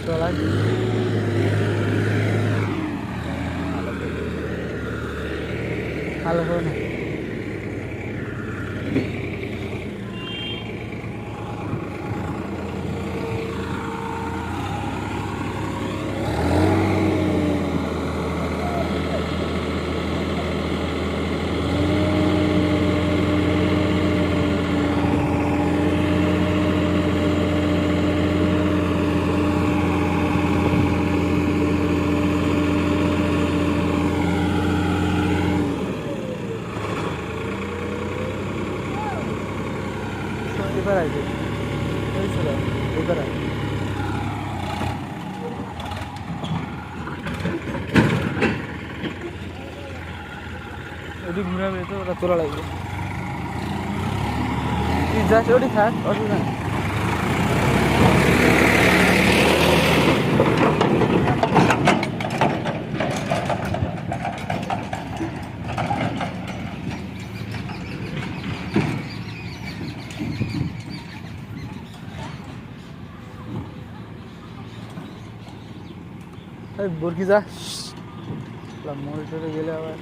চলাই ভালো হবে না। এবার আসবে এবার আসবে ওটি ঘুরাবে তো ওটা তোলা লাগবে। তুই যাস ওটি থাক, অসুবিধা নেই। বরকি যা মোড়ে টোড়ে গেলে আবার